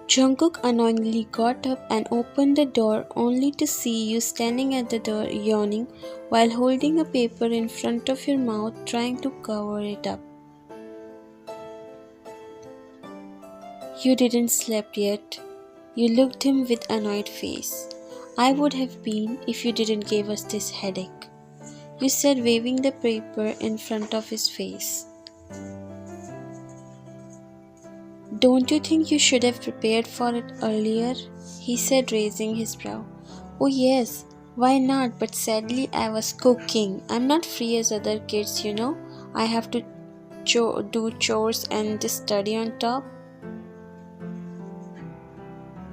Jungkook annoyingly got up and opened the door only to see you standing at the door yawning while holding a paper in front of your mouth trying to cover it up. You didn't sleep yet. You looked him with annoyed face. I would have been if you didn't give us this headache, you said waving the paper in front of his face. Don't you think you should have prepared for it earlier? He said, raising his brow. Oh yes, why not? But sadly I was cooking. I'm not free as other kids, you know. I have to do chores and study on top.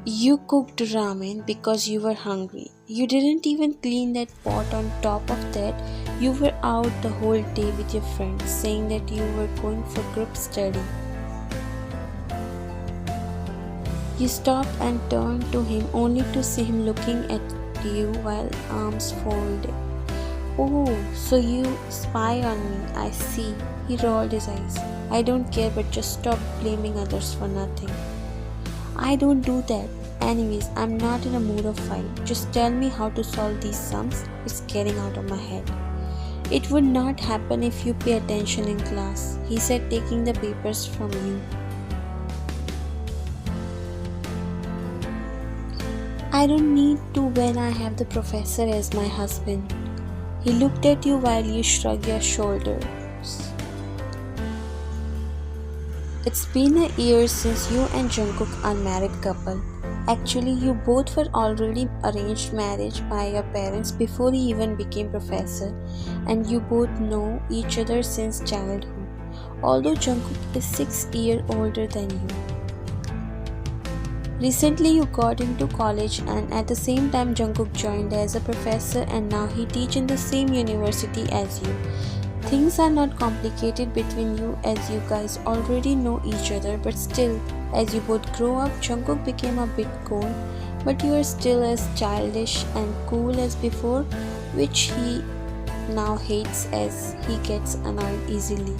You cooked ramen because you were hungry. You didn't even clean that pot. On top of that, you were out the whole day with your friends, saying that you were going for group study. You stopped and turned to him only to see him looking at you while arms folded. Oh, so you spy on me, I see. He rolled his eyes. I don't care, but just stop blaming others for nothing. I don't do that. Anyways, I'm not in a mood of fight. Just tell me how to solve these sums. It's getting out of my head. It would not happen if you pay attention in class, he said, taking the papers from you. I don't need to when I have the professor as my husband. He looked at you while you shrugged your shoulders. It's been a year since you and Jungkook are married couple. Actually, you both were already arranged marriage by your parents before he even became professor, and you both know each other since childhood. Although Jungkook is 6 years older than you. Recently you got into college and at the same time Jungkook joined as a professor and now he teaches in the same university as you. Things are not complicated between you as you guys already know each other, but still, as you both grow up, Jungkook became a bit cold, but you are still as childish and cool as before, which he now hates as he gets annoyed easily.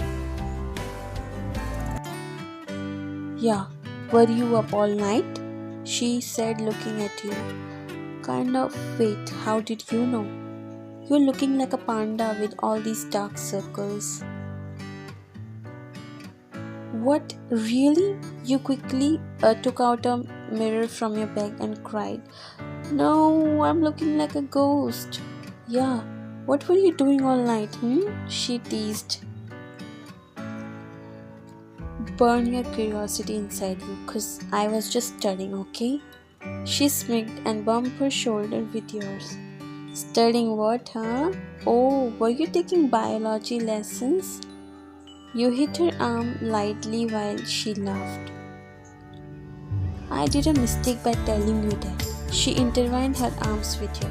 Yeah, were you up all night? She said, looking at you. Kind of. Wait, how did you know? You're looking like a panda with all these dark circles. What? Really? You quickly took out a mirror from your bag and cried. No, I'm looking like a ghost. Yeah, what were you doing all night? She teased. Burn your curiosity inside you, cause I was just studying, okay? She smirked and bumped her shoulder with yours. Studying what, huh? Oh, were you taking biology lessons? You hit her arm lightly while she laughed. I did a mistake by telling you that. She intertwined her arms with you.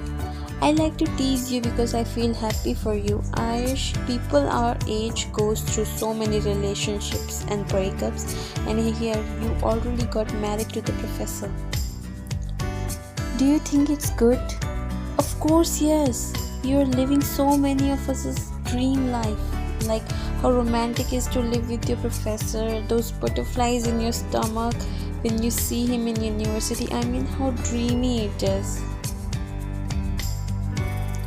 I like to tease you because I feel happy for you. Irish people our age goes through so many relationships and breakups, and here you already got married to the professor. Do you think it's good? Of course, yes. You're living so many of us' dream life. Like how romantic it is to live with your professor, those butterflies in your stomach when you see him in university. I mean, how dreamy it is.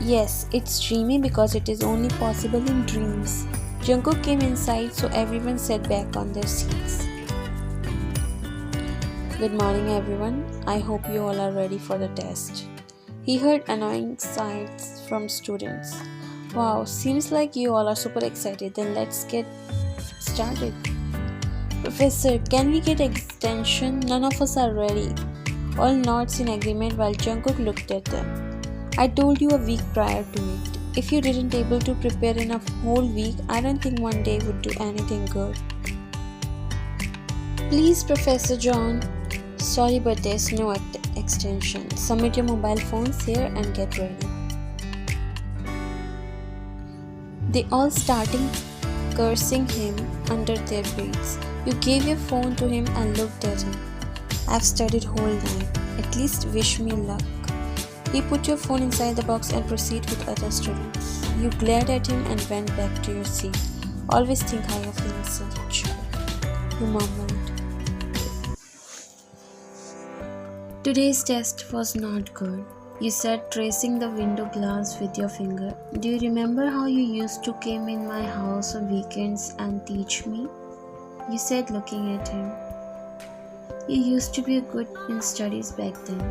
Yes, it's dreamy because it is only possible in dreams. Jungkook came inside, so everyone sat back on their seats. Good morning, everyone. I hope you all are ready for the test. He heard annoying sighs from students. Wow, seems like you all are super excited. Then let's get started. Professor, can we get extension? None of us are ready. All nods in agreement while Jungkook looked at them. I told you a week prior to it. If you didn't able to prepare in a whole week, I don't think one day would do anything good. Please, Professor John. Sorry, but there's no extension. Submit your mobile phones here and get ready. They all started cursing him under their breaths. You gave your phone to him and looked at him. I've studied whole night. At least wish me luck. He put your phone inside the box and proceeded with other students. You glared at him and went back to your seat. Always think high of yourself. You mumbled. Today's test was not good. You said tracing the window glass with your finger. Do you remember how you used to come in my house on weekends and teach me? You said looking at him. You used to be good in studies back then.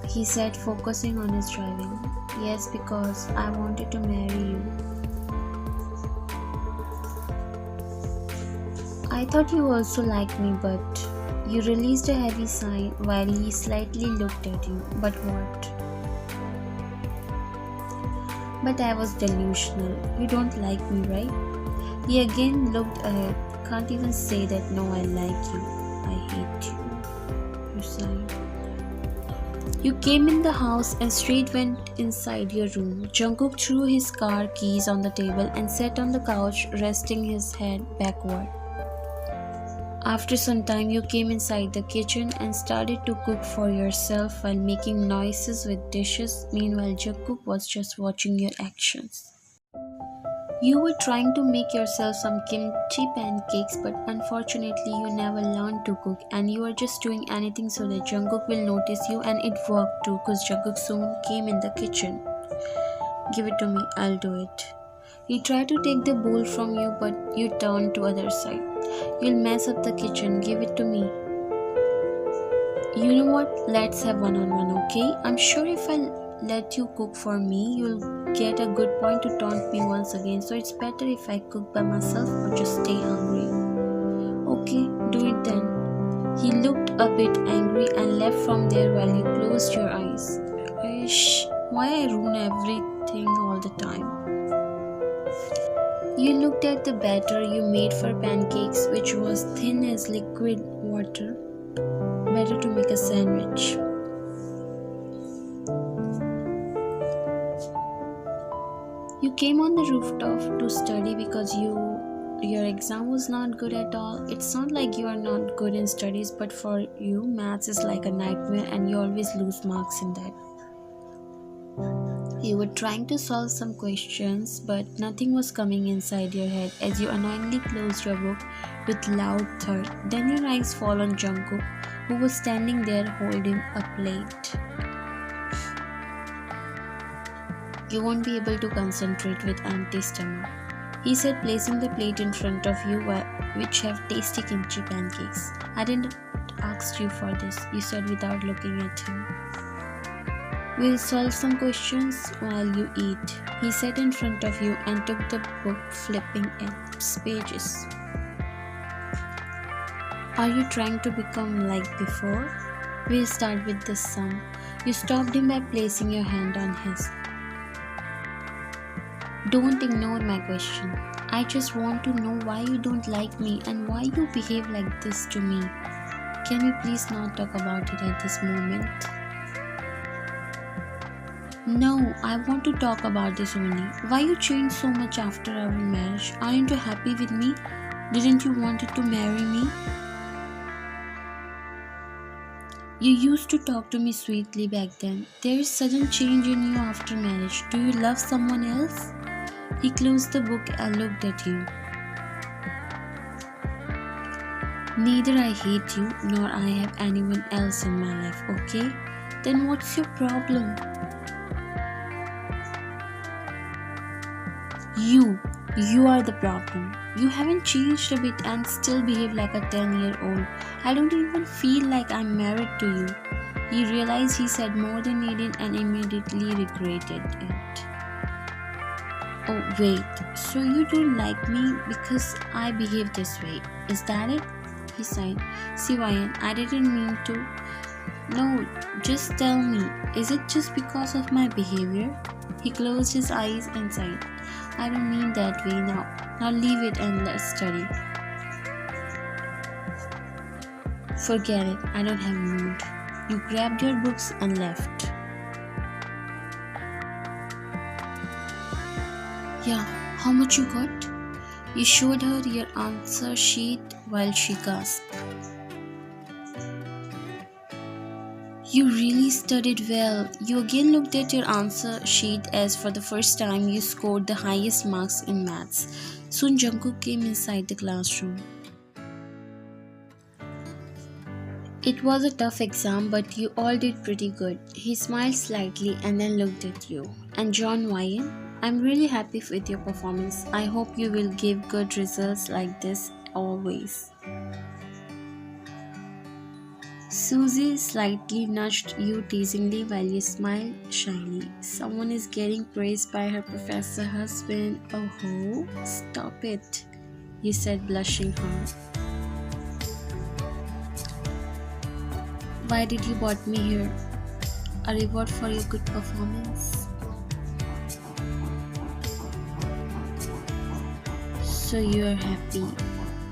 He said focusing on his driving. Yes, because I wanted to marry you. I thought you also liked me, but you released a heavy sigh while he slightly looked at you. But what? But I was delusional. You don't like me, right? He again looked ahead. Can't even say that no, I like you. I hate you. You sighed. You came in the house and straight went inside your room. Jungkook threw his car keys on the table and sat on the couch, resting his head backward. After some time, you came inside the kitchen and started to cook for yourself while making noises with dishes. Meanwhile, Jungkook was just watching your actions. You were trying to make yourself some kimchi pancakes, but unfortunately you never learned to cook and you were just doing anything so that Jungkook will notice you, and it worked too because Jungkook soon came in the kitchen. Give it to me, I'll do it. He tried to take the bowl from you, but you turned to other side. You'll mess up the kitchen, give it to me. You know what? Let's have one-on-one, okay? I'm sure if I let you cook for me, you'll get a good point to taunt me once again. So it's better if I cook by myself or just stay hungry. Okay, do it then. He looked a bit angry and left from there while you closed your eyes. Ish, why I ruin everything all the time? You looked at the batter you made for pancakes, which was thin as liquid water. Better to make a sandwich. You came on the rooftop to study because your exam was not good at all. It's not like you are not good in studies, but for you, maths is like a nightmare and you always lose marks in that. You were trying to solve some questions, but nothing was coming inside your head as you unknowingly closed your book with loud thud. Then your eyes fall on Jungkook, who was standing there holding a plate. You won't be able to concentrate with empty stomach, he said, placing the plate in front of you, which have tasty kimchi pancakes. I didn't ask you for this, you said without looking at him. We'll solve some questions while you eat. He sat in front of you and took the book, flipping its pages. Are you trying to become like before? We'll start with the sum. You stopped him by placing your hand on his. Don't ignore my question. I just want to know why you don't like me and why you behave like this to me. Can we please not talk about it at this moment? No, I want to talk about this only. Why you changed so much after our marriage? Aren't you happy with me? Didn't you want to marry me? You used to talk to me sweetly back then. There is sudden change in you after marriage. Do you love someone else? He closed the book and looked at you. Neither I hate you nor I have anyone else in my life, okay? Then what's your problem? You are the problem. You haven't changed a bit and still behave like a 10-year-old. I don't even feel like I'm married to you. He realized he said more than needed and immediately regretted it. Oh wait, so you don't like me because I behave this way, is that it? He sighed. See Ryan, I didn't mean to. No, just tell me, is it just because of my behavior? He closed his eyes and sighed. I don't mean that way now. Now leave it and let's study. Forget it, I don't have a mood. You grabbed your books and left. Yeah, how much you got? You showed her your answer sheet while she gasped. You really studied well. You again looked at your answer sheet as for the first time you scored the highest marks in maths. Soon Jungkook came inside the classroom. It was a tough exam, but you all did pretty good. He smiled slightly and then looked at you. And John Wyan, I'm really happy with your performance. I hope you will give good results like this always. Susie slightly nudged you teasingly while you smiled shyly. Someone is getting praised by her professor husband. Oh, stop it, you said, blushing hard. Why did you brought me here? A reward for your good performance. So you are happy.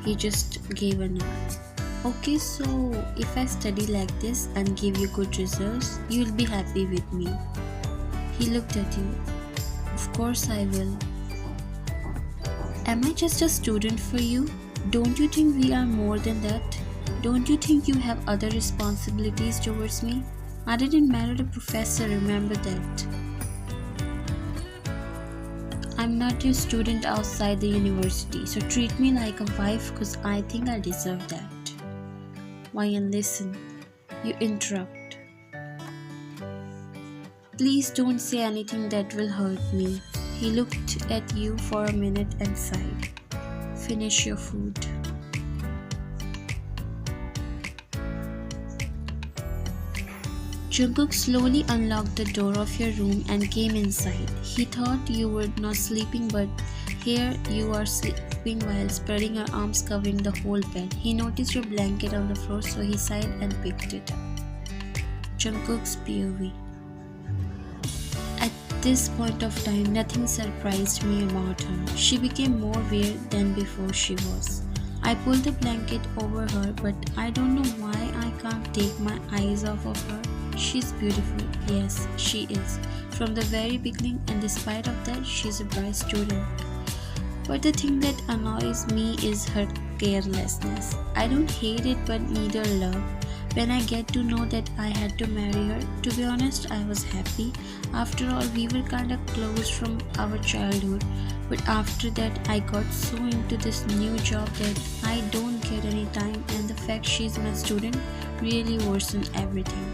He just gave a nod. Okay, so if I study like this and give you good results, you will be happy with me. He looked at you. Of course I will. Am I just a student for you? Don't you think we are more than that? Don't you think you have other responsibilities towards me? I didn't marry a professor, remember that. I'm not your student outside the university, so treat me like a wife because I think I deserve that. Wyan, listen. You interrupt. Please don't say anything that will hurt me. He looked at you for a minute and sighed. Finish your food. Jungkook slowly unlocked the door of your room and came inside. He thought you were not sleeping, but here you are sleeping while spreading your arms covering the whole bed. He noticed your blanket on the floor, so he sighed and picked it up. Jungkook's POV. At this point of time, nothing surprised me about her. She became more weird than before she was. I pulled the blanket over her, but I don't know why I can't take my eyes off of her. She's beautiful, yes, she is, from the very beginning, and despite of that, she's a bright student. But the thing that annoys me is her carelessness. I don't hate it, but neither love. When I get to know that I had to marry her, to be honest, I was happy. After all, we were kinda close from our childhood. But after that, I got so into this new job that I don't get any time, and the fact she's my student really worsened everything.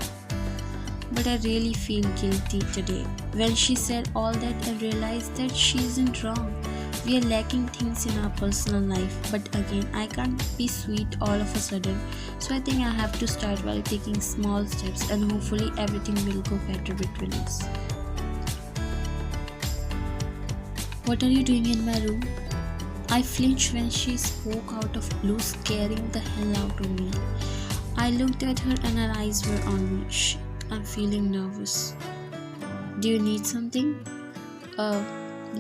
But I really feel guilty today. When she said all that, I realized that she isn't wrong. We are lacking things in our personal life, but again, I can't be sweet all of a sudden. So I think I have to start while taking small steps, and hopefully everything will go better between us. What are you doing in my room? I flinched when she spoke out of blue, scaring the hell out of me. I looked at her and her eyes were on me. I'm feeling nervous. Do you need something?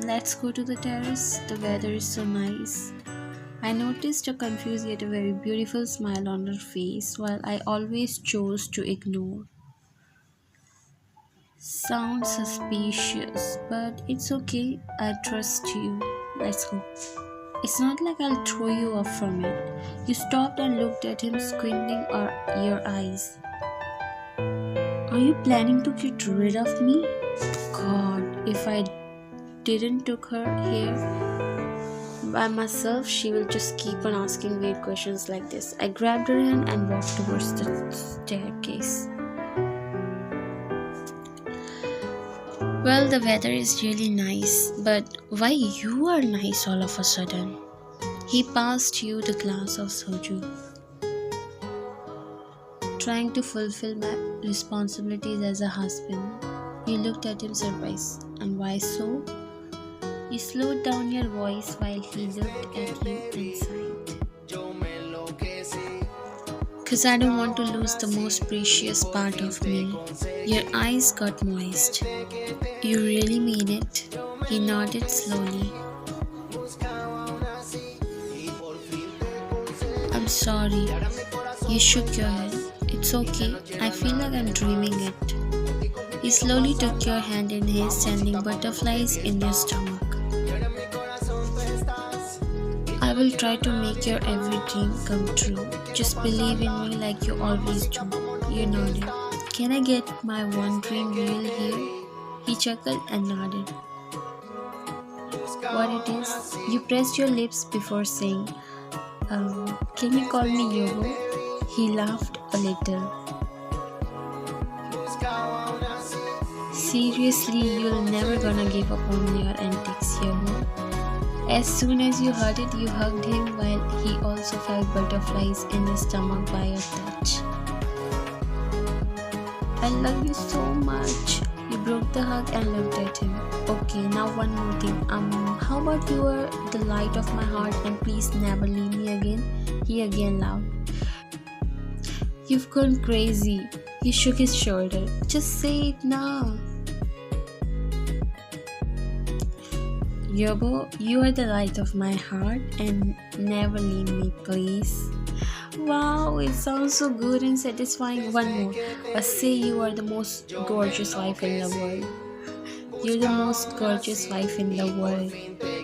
Let's go to the terrace. The weather is so nice. I noticed a confused yet a very beautiful smile on her face, while I always chose to ignore. Sounds suspicious, but it's okay. I trust you. Let's go. It's not like I'll throw you off from it. You stopped and looked at him, squinting your eyes. Are you planning to get rid of me? God, if I didn't took her here by myself, she will just keep on asking weird questions like this. I grabbed her hand and walked towards the staircase. Well, the weather is really nice, but why you are nice all of a sudden? He passed you the glass of soju. Trying to fulfill my responsibilities as a husband. You looked at him surprised. And why so? You slowed down your voice while he looked at you and sighed. Cause I don't want to lose the most precious part of me. Your eyes got moist. You really mean it? He nodded slowly. I'm sorry. You shook your head. It's okay. I feel like I'm dreaming it. He slowly took your hand in his, sending butterflies in your stomach. I will try to make your every dream come true. Just believe in me like you always do. You nodded. Can I get my one dream real here? He chuckled and nodded. What it is? You pressed your lips before saying, can you call me Yogo? He laughed a little. Seriously, you're never gonna give up on your antics, Yabo. As soon as you heard it, you hugged him while he also felt butterflies in his stomach by your touch. I love you so much. You broke the hug and looked at him. Okay, now one more thing. How about you are the light of my heart and please never leave me again? He again laughed. You've gone crazy. He shook his shoulder. Just say it now. Yobo, you are the light of my heart and never leave me, please. Wow, it sounds so good and satisfying. One more. Say you are the most gorgeous wife in the world. You're the most gorgeous wife in the world.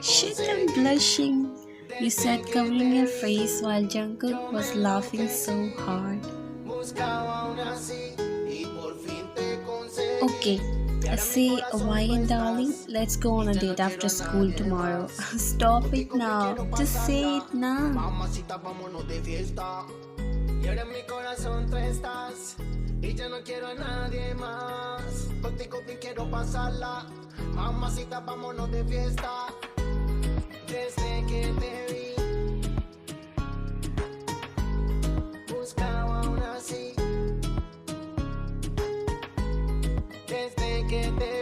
Shit, I'm blushing. You said, covering your face while Jungkook was laughing so hard. Okay, say Hawaiian darling, let's go on a date after school tomorrow. Stop it now. Just say it now. Y ya no quiero a nadie más. Contigo bien quiero pasarla. Mamacita, vámonos de fiesta. Desde que te vi, buscaba una así. Desde que te